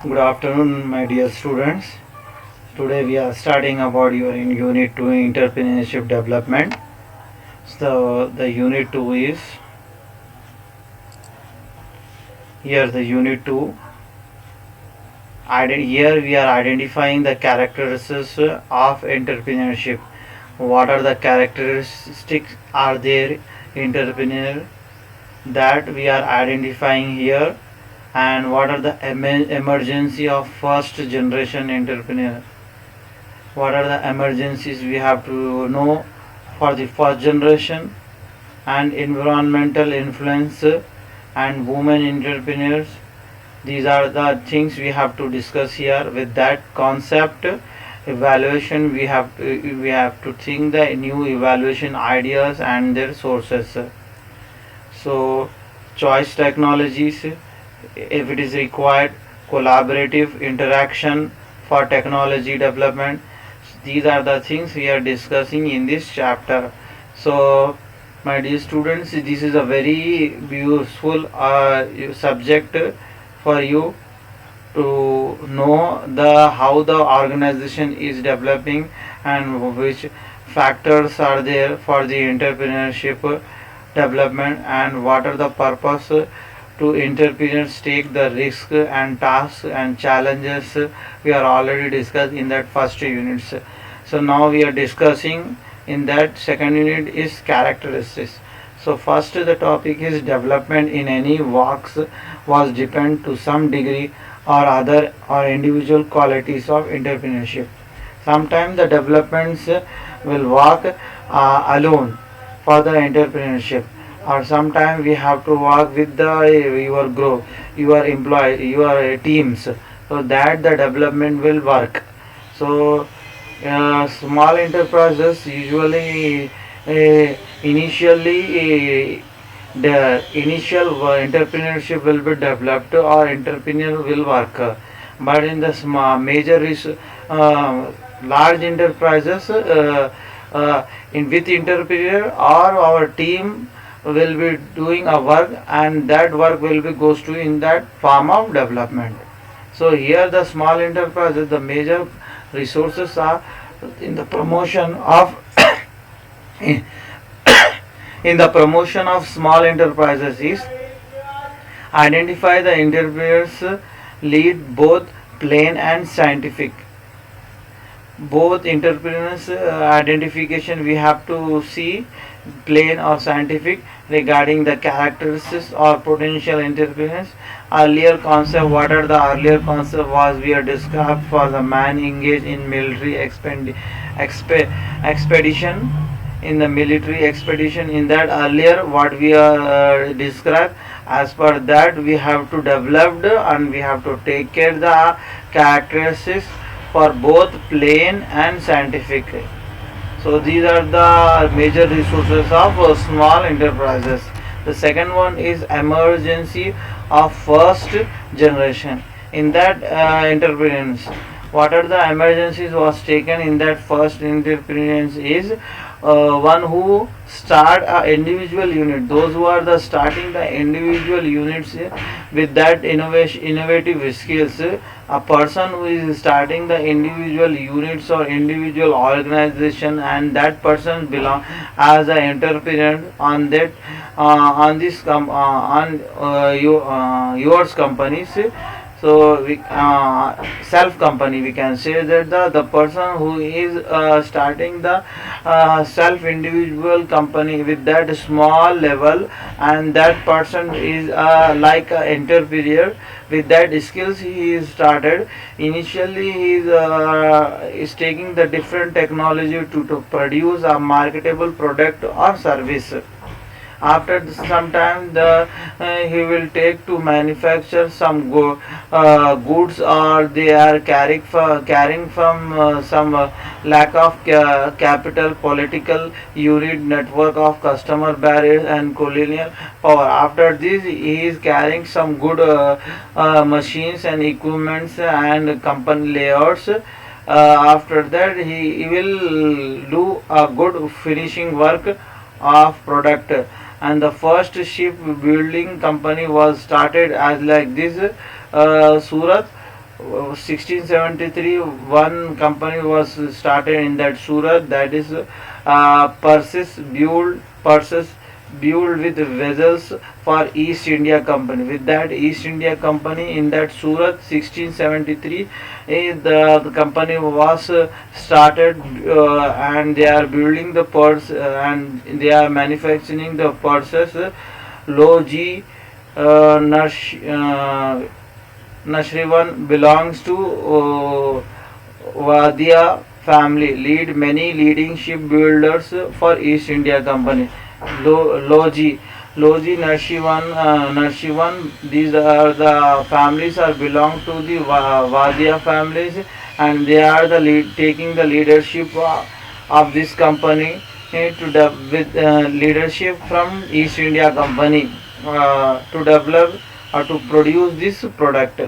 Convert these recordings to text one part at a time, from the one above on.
Good afternoon, my dear students. Today we are starting about your in Unit 2 Entrepreneurship Development. So the Unit 2 is here. The Unit 2. Here we are identifying the characteristics of entrepreneurship. What are the characteristics are there entrepreneur that we are identifying here, and what are the emergency of first generation entrepreneur? What are the emergencies we have to know for the first generation, and environmental influence and women entrepreneurs? These are the things we have to discuss here. With that concept evaluation, we have to think the new evaluation ideas and their sources. So choice technologies, if it is required, collaborative interaction for technology development. These are the things we are discussing in this chapter. So my dear students, this is a very useful subject for you to know the how the organization is developing and which factors are there for the entrepreneurship development, and what are the purpose to entrepreneurs take the risk and tasks and challenges we are already discussed in that first units. So now we are discussing in that second unit is characteristics. So first the topic is development in any walks was depend to some degree or other or individual qualities of entrepreneurship. Sometimes the developments will work alone for the entrepreneurship, or sometimes we have to work with the your group, your employee, your teams, so that the development will work. So small enterprises usually initially the initial entrepreneurship will be developed or entrepreneur will work, but in the major large enterprises, in with entrepreneur or our team will be doing a work, and that work will be goes to in that form of development. So here the small enterprises, the major resources are in the promotion of in the promotion of small enterprises is identify the entrepreneurs, lead both plain and scientific. Both entrepreneurs identification we have to see plain or scientific regarding the characteristics or potential entrepreneurs. Earlier concept, what are the earlier concept was we are described for the man engaged in military expedition, in the military expedition. In that earlier what we are described, as per that we have to develop and we have to take care the characteristics for both plain and scientific. So these are the major resources of small enterprises. The second one is emergency of first generation. In that entrepreneurs, what are the emergencies was taken in that first entrepreneurs is one who start a individual unit. Those who are the starting the individual units with that innovative skills. A person who is starting the individual units or individual organization, and that person belong as an entrepreneur on that on this on yours companies. So we self company, we can say that the person who is starting the self individual company with that small level, and that person is like an entrepreneur with that skills he is started. Initially he is taking the different technology to produce a marketable product or service. After some time he will take to manufacture some goods, or they are carrying from some lack of capital, political unit, network of customer barriers and colonial power. After this he is carrying some good machines and equipments and company layouts. After that he will do a good finishing work of product, and the first ship building company was started as like this Surat, 1673 one company was started in that Surat, that is Persis built with vessels for East India Company. With that East India Company in that Surat 1673, the company was started, and they are building the purse, and they are manufacturing the purses. Loji Nashrivan belongs to Wadia family, lead many leading shipbuilders for East India Company. Loji, Narshivan, these are the families are belong to the Wadia families, and they are the taking the leadership of this company, with leadership from East India Company to develop or to produce this product.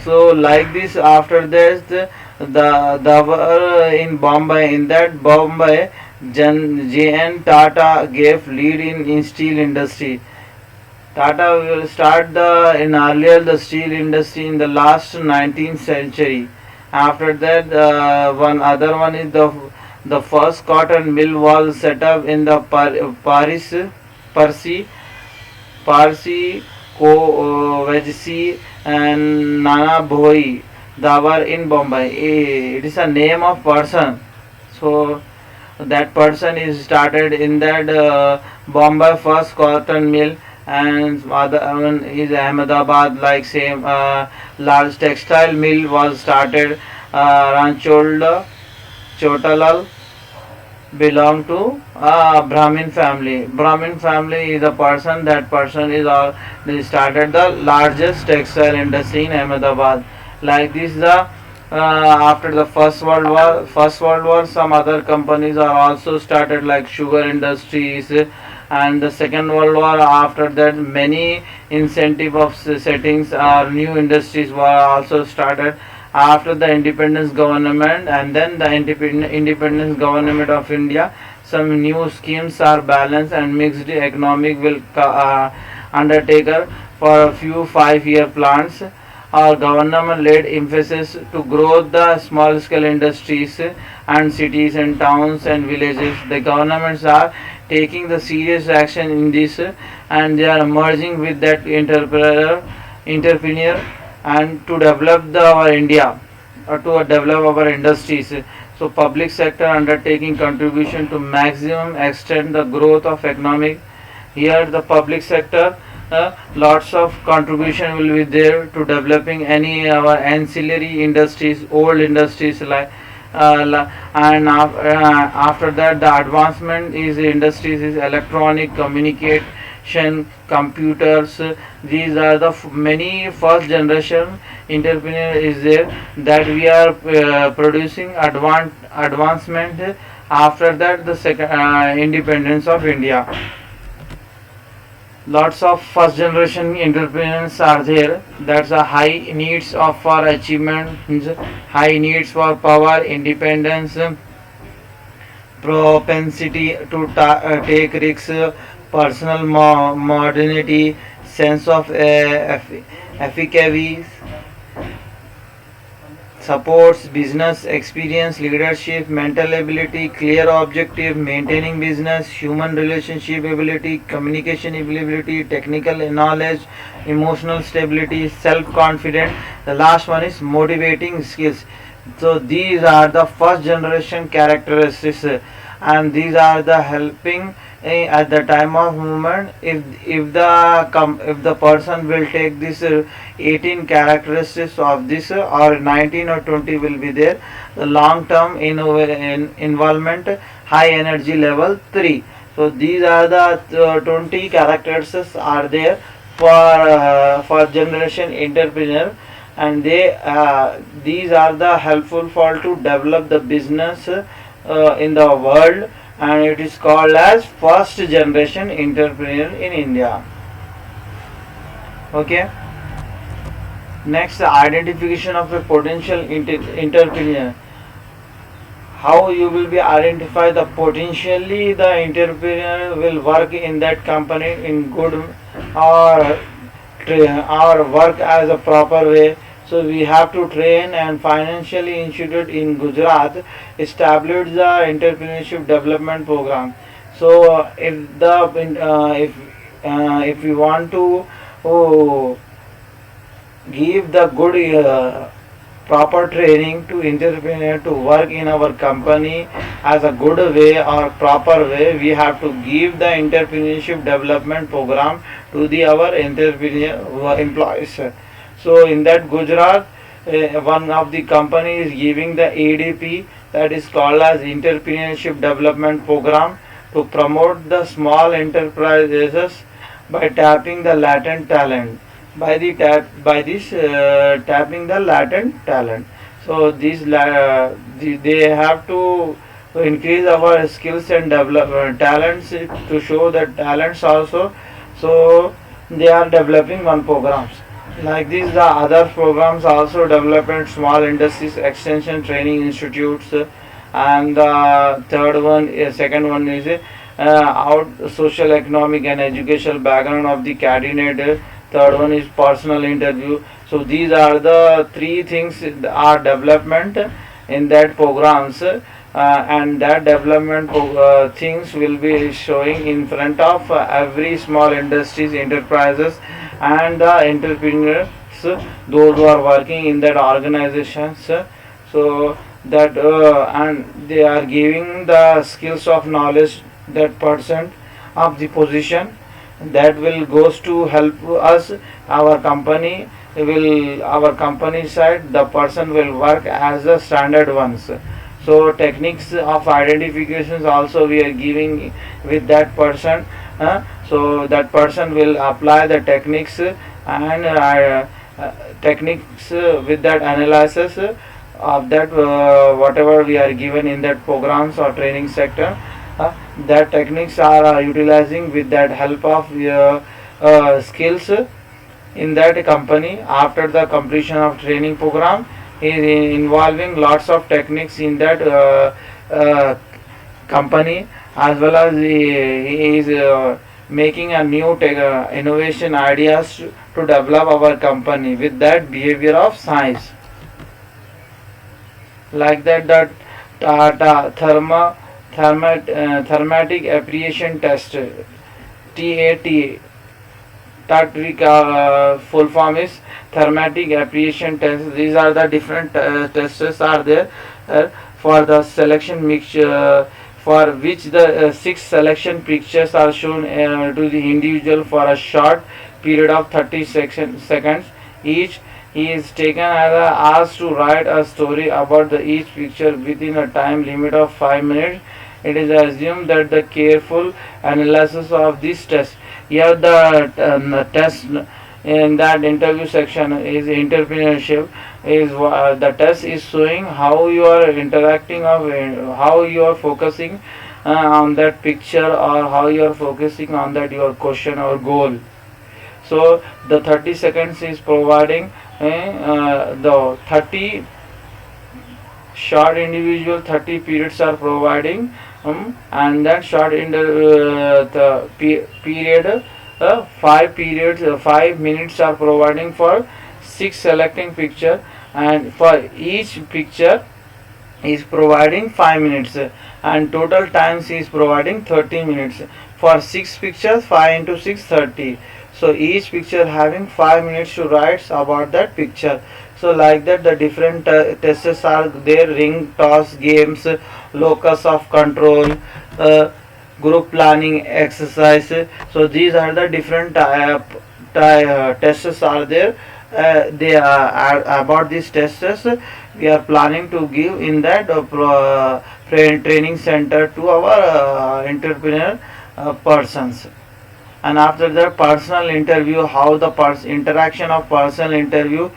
So like this, after this, the in Bombay, in that Bombay, J.N. Tata gave lead in steel industry. Tata will start in earlier the steel industry in the last 19th century. After that, one other one is the first cotton mill was set up in the Parsi Parsi Kovajsi and Nana Bhoi Dawar in Bombay. It is a name of person. So that person is started in that Bombay first cotton mill, and other one is Ahmedabad, like same large textile mill was started. Ranchola Chotalal belong to Brahmin family. Brahmin family is a person. That person is all. They started the largest textile industry in Ahmedabad. Like this, the after the First World War, some other companies are also started, like sugar industries, and the Second World War. After that, many incentive of settings or new industries were also started after the independence government, and then the independence government of India. Some new schemes are balanced and mixed economic will undertaker for a few 5-year plans. Our government laid emphasis to grow the small scale industries and cities and towns and villages. The governments are taking the serious action in this, and they are merging with that entrepreneur and to develop our India, or to develop our industries. So public sector undertaking contribution to maximum extent the growth of economic. Here the public sector, lots of contribution will be there to developing any our ancillary industries, old industries, like and after that the advancement is industries is electronic communication, computers. These are the many first generation entrepreneur is there, that we are producing advancement. After that, the second independence of India, lots of first generation entrepreneurs are there. That's a high needs of for achievement, high needs for power, independence, propensity to take risks, personal modernity, sense of efficacy, supports business experience, leadership, mental ability, clear objective, maintaining business, human relationship ability, communication ability, technical knowledge, emotional stability, self confidence. The last one is motivating skills. So these are the first generation characteristics, and these are the helping at the time of movement. If the person will take this 18 characteristics of this, or 19 or 20 will be there. The long term involvement, high energy level 3. So these are the 20 characteristics are there for generation entrepreneur, and these are the helpful for to develop the business in the world, and it is called as first generation entrepreneur in India. Okay. Next, identification of a potential entrepreneur. How you will be identify the potentially the entrepreneur will work in that company in good, or or work as a proper way So we have to train, and financially institute in Gujarat established the entrepreneurship development program. So if we want to oh, give the good proper training to entrepreneur to work in our company as a good way or proper way, we have to give the entrepreneurship development program to the our entrepreneur employees. So in that Gujarat, one of the company is giving the ADP, that is called as entrepreneurship development program, to promote the small enterprises by tapping the latent talent, by this tapping the latent talent. So they have to increase our skills and develop talents, to show that talents also. So they are developing one programs like this. The other programs also development small industries extension training institutes, and the second one is out social economic and educational background of the candidate. Third one is personal interview. So these are the three things are development in that programs, and that development things will be showing in front of every small industries enterprises and the entrepreneurs, those who are working in that organizations. So that and they are giving the skills of knowledge that percent of the position that will goes to help us. Our company side, the person will work as the standard ones. So techniques of identifications also we are giving with that person. So that person will apply the techniques, and techniques with that analysis of that whatever we are given in that programs or training sector. That techniques are utilizing with that help of skills in that company. After the completion of training program is involving lots of techniques in that company, as well as he is making a new innovation ideas to develop our company with that behavior of science. Like that, that thermatic appreciation test, TAT, full form is thermatic appreciation test. These are the different tests are there for the selection mixture, for which the 6 selection pictures are shown to the individual for a short period of 30 seconds each. He is taken as asked to write a story about each picture within a time limit of 5 minutes. It is assumed that the careful analysis of this test, here the test in that interview section is entrepreneurship, is the test is showing how you are interacting, of how you are focusing on that picture, or how you are focusing on that your question or goal. So the 30 seconds is providing the 30 short individual 30 periods are providing, and that short period 5 minutes are providing for 6 selecting picture, and for each picture is providing 5 minutes, and total times is providing 30 minutes. For 6 pictures, 5 into 6 30. So each picture having 5 minutes to write about that picture. So like that the different tests are there: ring toss games, locus of control, group planning exercise. So these are the different tests are there. They are about these tests we are planning to give in that training center to our entrepreneur persons. And after that personal interview, how the interaction of personal interview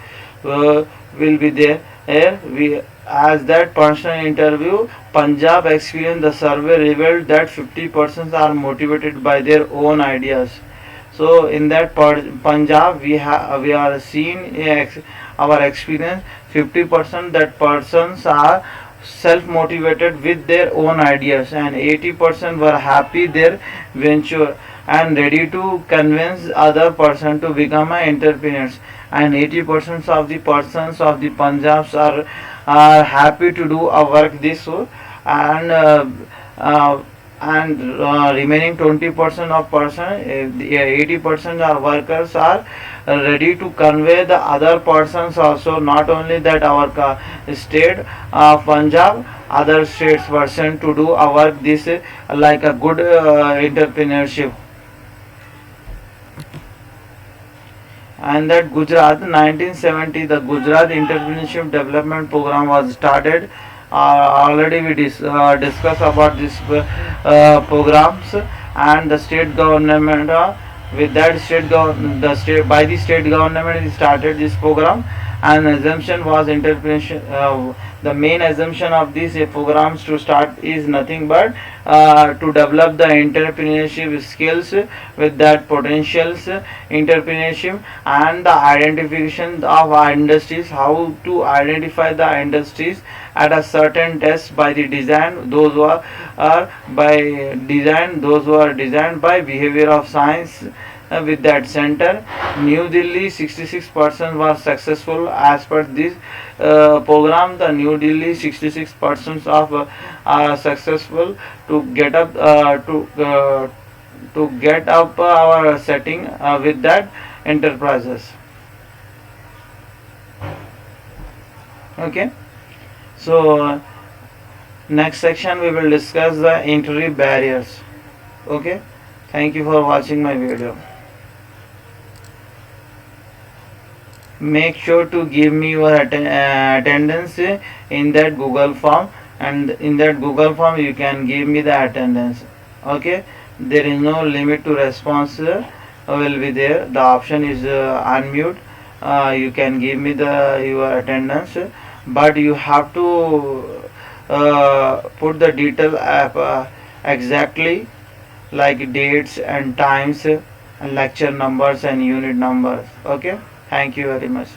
will be there. We as that personal interview, Punjab experience, the survey revealed that 50% are motivated by their own ideas. So in that Punjab we are seeing our experience, 50% that persons are self motivated with their own ideas, and 80% were happy their venture and ready to convince other person to become an entrepreneurs. and 80% of the persons of the Punjabs are happy to do a work this way, and uh, remaining 20% of person, 80% of workers are ready to convey the other persons also. Not only that, our state of Punjab, other states person to do a work this like a good entrepreneurship. And that Gujarat 1970, the Gujarat Entrepreneurship Development Program was started. Already we discuss about this programs, and the state government with that the state government started this program, and assumption was entrepreneurship. The main assumption of these programs to start is nothing but to develop the entrepreneurship skills with that potentials entrepreneurship, and the identification of industries, how to identify the industries at a certain test by the design, those who are by design, those who are designed by behavior of science. With that center, New Delhi 66% was successful as per this program. The New Delhi 66% of are successful to get up to get up our setting with that enterprises. Okay, so next section we will discuss the entry barriers. Okay, thank you for watching my video. Make sure to give me your attendance in that Google form, and in that Google form you can give me the attendance. Okay, there is no limit to response will be there. The option is unmute. You can give me the your attendance, but you have to put the detail exactly, like dates and times and lecture numbers and unit numbers. Okay, thank you very much.